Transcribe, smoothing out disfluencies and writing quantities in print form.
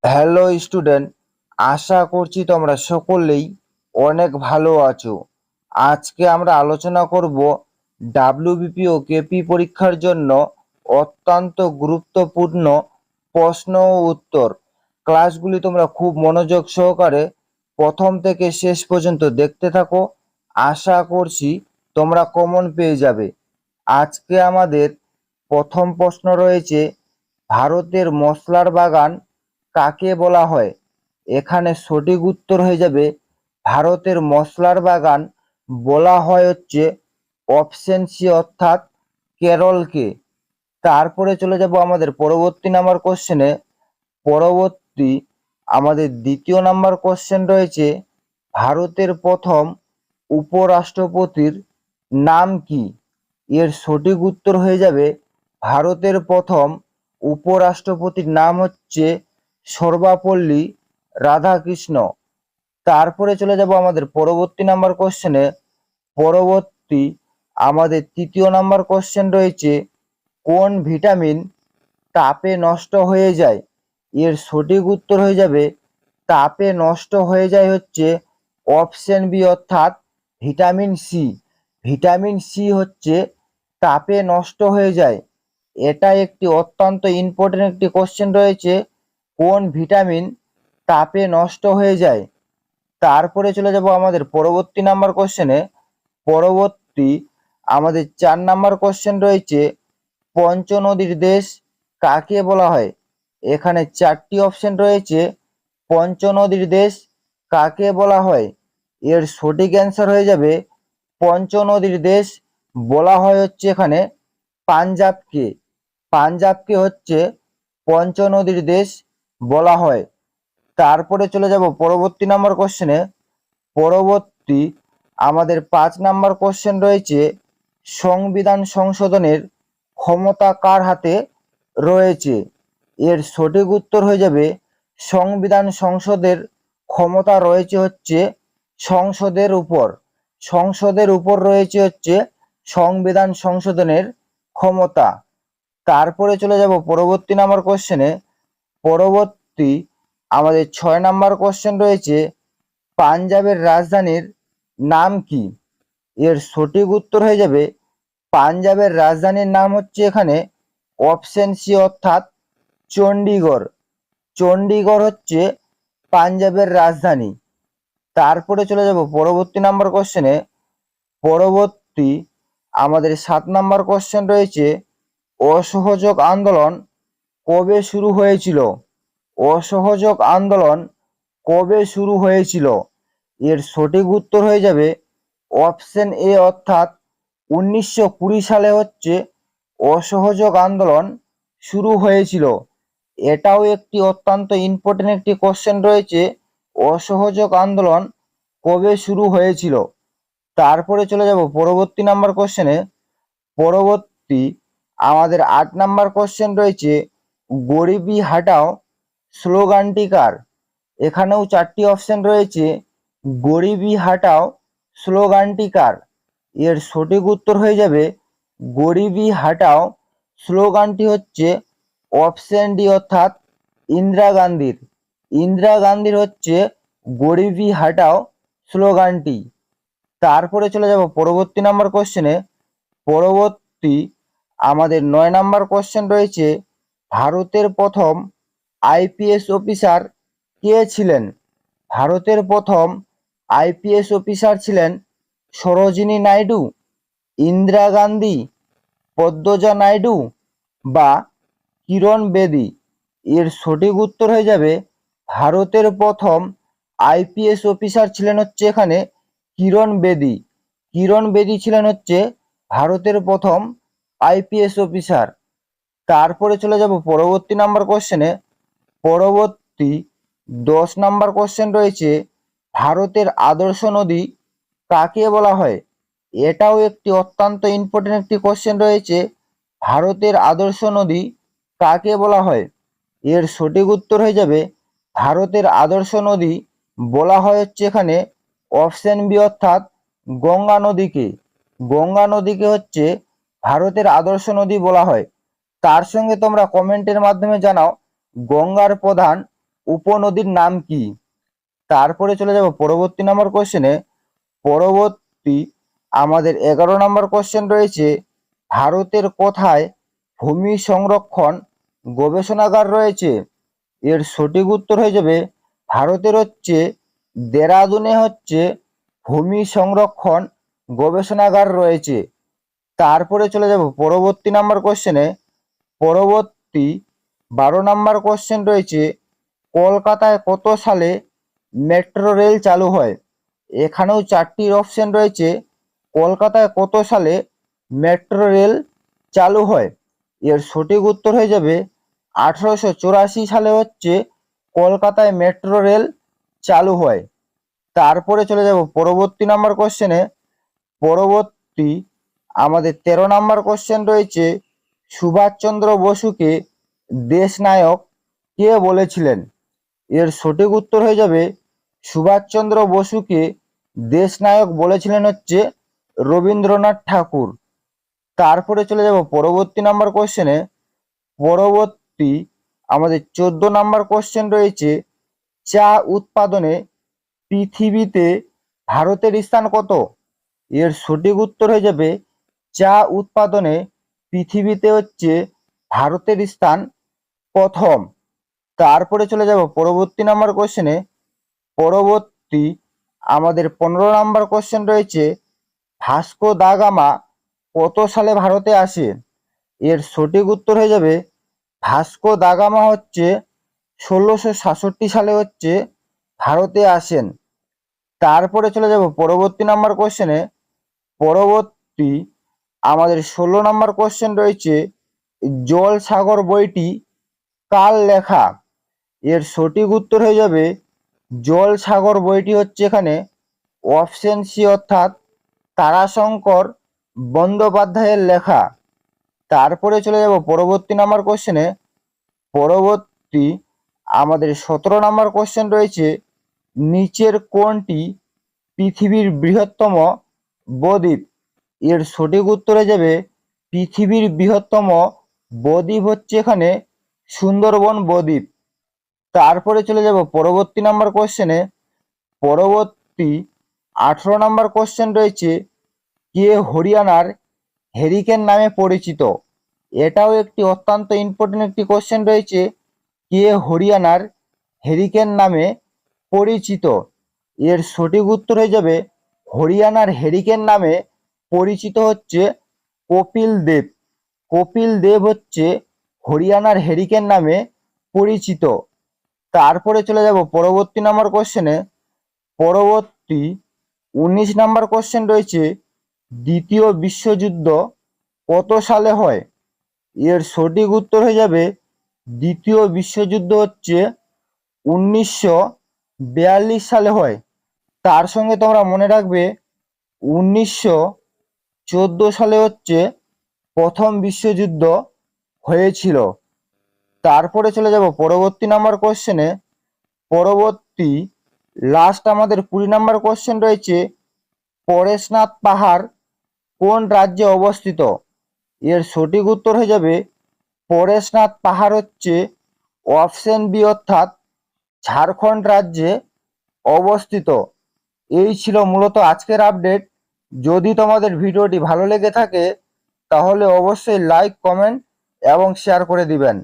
Hello student, আশা করছি তোমরা সকলেই অনেক ভালো আছো। আজকে আমরা আলোচনা করব ডাব্লিউবিপি ও কেপি পরীক্ষার জন্য অত্যন্ত গুরুত্বপূর্ণ প্রশ্ন ও উত্তর। ক্লাসগুলি তোমরা খুব মনোযোগ সহকারে প্রথম থেকে শেষ পর্যন্ত দেখতে থাকো। আশা করছি তোমরা কমন পেয়ে যাবে। আজকে আমাদের প্রথম প্রশ্ন রয়েছে, ভারতের মশলার বাগান কাকে বলা হয়? এখানে সঠিক উত্তর হয়ে যাবে ভারতের মশলার বাগান বলা হয় হচ্ছে অপশন সি অর্থাৎ কেরলকে। তারপরে চলে যাব আমাদের পরবর্তী নাম্বার কোশ্চেনে। পরবর্তী আমাদের দ্বিতীয় নাম্বার কোশ্চেন রয়েছে, ভারতের প্রথম উপরাষ্ট্রপতির নাম কি? এর সঠিক উত্তর হয়ে যাবে ভারতের প্রথম উপরাষ্ট্রপতির নাম হচ্ছে সর্বপল্লী রাধাকৃষ্ণ। তারপরে চলে যাব আমাদের পরবর্তী নাম্বার কোশ্চেনে। পরবর্তী আমাদের তৃতীয় নাম্বার কোশ্চেন রয়েছে, কোন ভিটামিন তাপে নষ্ট হয়ে যায়? এর সঠিক উত্তর হয়ে যাবে তাপে নষ্ট হয়ে যায় হচ্ছে অপশন বি অর্থাৎ ভিটামিন সি। ভিটামিন সি হচ্ছে তাপে নষ্ট হয়ে যায়। এটা একটি অত্যন্ত ইম্পর্টেন্ট একটি কোশ্চেন রয়েছে, কোন ভিটামিন তাপে নষ্ট হয়ে যায়। তারপরে চলে যাব আমাদের পরবর্তী নাম্বার কোশ্চেনে। পরবর্তী আমাদের 4 নাম্বার কোশ্চেন রয়েছে, পঞ্চনদীর দেশ কাকে বলা হয়? এখানে 4টি অপশন রয়েছে, পঞ্চনদীর দেশ কাকে বলা হয়? এর সঠিক অ্যান্সার হয়ে যাবে পঞ্চনদীর দেশ বলা হয় হচ্ছে এখানে পাঞ্জাবকে। পাঞ্জাবকে হচ্ছে পঞ্চনদীর দেশ বলা হয়। তারপরে চলে যাব পরবর্তী নাম্বার কোশ্চেনে। পরবর্তী আমাদের 5 নাম্বার কোশ্চেন রয়েছে, সংবিধান সংশোধনের ক্ষমতা কার হাতে রয়েছে? এর সঠিক উত্তর হয়ে যাবে সংবিধান সংসদের ক্ষমতা রয়েছে হচ্ছে সংসদের উপর। সংসদের উপর রয়েছে হচ্ছে সংবিধান সংশোধনের ক্ষমতা। তারপরে চলে যাব পরবর্তী নাম্বার কোশ্চেনে। পরবর্তী আমাদের 6 নাম্বার কোশ্চেন রয়েছে, পাঞ্জাবের রাজধানীর নাম কি? এর সঠিক উত্তর হয়ে যাবে পাঞ্জাবের রাজধানীর নাম হচ্ছে এখানে অপশন সি অর্থাৎ চণ্ডীগড়। চণ্ডীগড় হচ্ছে পাঞ্জাবের রাজধানী। তারপরে চলে যাব পরবর্তী নাম্বার কোশ্চেনে। পরবর্তী আমাদের 7 নাম্বার কোশ্চেন রয়েছে, অসহযোগ আন্দোলন কবে শুরু হয়েছিল? অসহযোগ আন্দোলন কবে শুরু হয়েছিল? এর সঠিক উত্তর হয়ে যাবে অপশন এ অর্থাৎ 1920 সালে হচ্ছে অসহযোগ আন্দোলন শুরু হয়েছিল। এটাও একটি অত্যন্ত ইম্পর্টেন্ট একটি কোশ্চেন রয়েছে, অসহযোগ আন্দোলন কবে শুরু হয়েছিল। তারপরে চলে যাব পরবর্তী নাম্বার কোশ্চেনে। পরবর্তী আমাদের 8 নাম্বার কোশ্চেন রয়েছে, গরিবি হাটাও স্লোগানটি কার? এখানেও 4টি অপশন রয়েছে, গরিবি হাটাও স্লোগানটি কার? এর সঠিক উত্তর হয়ে যাবে গরিবি হাটাও স্লোগানটি হচ্ছে অপশন ডি অর্থাৎ ইন্দিরা গান্ধীর। ইন্দিরা গান্ধীর হচ্ছে গরিবি হাটাও স্লোগানটি। তারপরে চলে যাব পরবর্তী নাম্বার কোশ্চেনে। পরবর্তী আমাদের 9 নাম্বার কোশ্চেন রয়েছে, ভারতের প্রথম আইপিএস অফিসার কে ছিলেন? ভারতের প্রথম আইপিএস অফিসার ছিলেন সরোজিনী নাইডু, ইন্দিরা গান্ধী, পদ্মজা নাইডু বা কিরণ বেদী। এর সঠিক উত্তর হয়ে যাবে ভারতের প্রথম আইপিএস অফিসার ছিলেন হচ্ছে এখানে কিরণ বেদী। কিরণ বেদী ছিলেন হচ্ছে ভারতের প্রথম আইপিএস অফিসার। তারপরে চলে যাব পরবর্তী নাম্বার কোশ্চেনে। পরবর্তী 10 নাম্বার কোশ্চেন রয়েছে, ভারতের আদর্শ নদী কাকে বলা হয়? এটাও একটি অত্যন্ত ইম্পর্টেন্ট একটি কোশ্চেন রয়েছে, ভারতের আদর্শ নদী কাকে বলা হয়? এর সঠিক উত্তর হয়ে যাবে ভারতের আদর্শ নদী বলা হয় হচ্ছে এখানে অপশন বি অর্থাৎ গঙ্গা নদীকে। গঙ্গা নদীকে হচ্ছে ভারতের আদর্শ নদী বলা হয়। তার সঙ্গে তোমরা কমেন্টের মাধ্যমে জানাও গঙ্গার প্রধান উপনদীর নাম কি? তারপরে চলে যাব পরবর্তী নাম্বার কোশ্চেনে। পরবর্তী আমাদের 11 নম্বর কোশ্চেন রয়েছে, ভারতের কোথায় ভূমি সংরক্ষণ গবেষণাগার রয়েছে? এর সঠিক উত্তর হয়ে যাবে ভারতের হচ্ছে দেরাদুনে হচ্ছে ভূমি সংরক্ষণ গবেষণাগার রয়েছে। তারপরে চলে যাব পরবর্তী নাম্বার কোশ্চেনে। পরবর্তী 12 নম্বর কোশ্চেন রয়েছে, কলকাতায় কত সালে মেট্রো রেল চালু হয়? এখানেও 4টি অপশন রয়েছে, কলকাতায় কত সালে মেট্রো রেল চালু হয়? এর সঠিক উত্তর হয়ে যাবে 1884 সালে হচ্ছে কলকাতায় মেট্রো রেল চালু হয়। তারপরে চলে যাব পরবর্তী নাম্বার কোশ্চেনে। পরবর্তী আমাদের 13 নম্বর কোশ্চেন রয়েছে, সুভাষচন্দ্র বসুকে দেশনায়ক কে বলেছিলেন? এর সঠিক উত্তর হয়ে যাবে সুভাষচন্দ্র বসুকে দেশনায়ক বলেছিলেন হচ্ছে রবীন্দ্রনাথ ঠাকুর। তারপরে চলে যাব পরবর্তী নাম্বার কোশ্চেনে। পরবর্তী আমাদের 14 নম্বর কোশ্চেন রয়েছে, চা উৎপাদনে পৃথিবীতে ভারতের স্থান কত? এর সঠিক উত্তর হয়ে যাবে চা উৎপাদনে পৃথিবীতে হচ্ছে ভারতের স্থান প্রথম। তারপরে চলে যাব পরবর্তী নাম্বার কোশ্চেনে। পরবর্তী আমাদের 15 নম্বর কোশ্চেন রয়েছে, ভাস্কো দা গামা কত সালে ভারতে আসে? এর সঠিক উত্তর হয়ে যাবে ভাস্কো দা গামা হচ্ছে 1667 সালে হচ্ছে ভারতে আসেন। তারপরে চলে যাব পরবর্তী নাম্বার কোশ্চেনে। পরবর্তী আমাদের 16 নম্বর কোশ্চেন রয়েছে, জল সাগর বইটি কার লেখা? এর সঠিক উত্তর হয়ে যাবে জল সাগর বইটি হচ্ছে এখানে অপশন সি অর্থাৎ তারাশঙ্কর বন্দ্যোপাধ্যায়ের লেখা। তারপরে চলে যাব পরবর্তী নাম্বার কোশ্চেনে। পরবর্তী আমাদের 17 নম্বর কোশ্চেন রয়েছে, নিচের কোনটি পৃথিবীর বৃহত্তম বদ্বীপ? এর সঠিক উত্তর হয়ে যাবে পৃথিবীর বৃহত্তম বদ্বীপ হচ্ছে এখানে সুন্দরবন বদ্বীপ। তারপরে চলে যাব পরবর্তী নাম্বার কোশ্চেনে। পরবর্তী 18 নম্বর কোশ্চেন রয়েছে, কে হরিয়ানার হেরিকেন নামে পরিচিত? এটাও একটি অত্যন্ত ইম্পর্টেন্ট একটি কোশ্চেন রয়েছে, কে হরিয়ানার হেরিকেন নামে পরিচিত? এর সঠিক উত্তর হয়ে যাবে হরিয়ানার হেরিকেন নামে পরিচিত হচ্ছে কপিল দেব। কপিল দেব হচ্ছে হরিয়ানার হেরিকেন নামে পরিচিত। তারপরে চলে যাব পরবর্তী নাম্বার কোশ্চেনে। পরবর্তী 19 নাম্বার কোশ্চেন রয়েছে, দ্বিতীয় বিশ্বযুদ্ধ কত সালে হয়? এর সঠিক উত্তর হয়ে যাবে দ্বিতীয় বিশ্বযুদ্ধ হচ্ছে 1942 সালে হয়। তার সঙ্গে তোমরা মনে রাখবে 1914 সালে হচ্ছে প্রথম বিশ্বযুদ্ধ হয়েছিল। তারপরে চলে যাব পরবর্তী নাম্বার কোশ্চেনে। পরবর্তী লাস্ট আমাদের 20 নাম্বার কোশ্চেন রয়েছে, পরেশনাথ পাহাড় কোন রাজ্যে অবস্থিত? এর সঠিক উত্তর হয়ে যাবে পরেশনাথ পাহাড় হচ্ছে অপশন বি অর্থাৎ ঝাড়খণ্ড রাজ্যে অবস্থিত। এই ছিল মূলত আজকের আপডেট। যদি তোমাদের ভিডিওটি ভালো লেগে থাকে তাহলে অবশ্যই লাইক, কমেন্ট এবং শেয়ার করে দিবেন।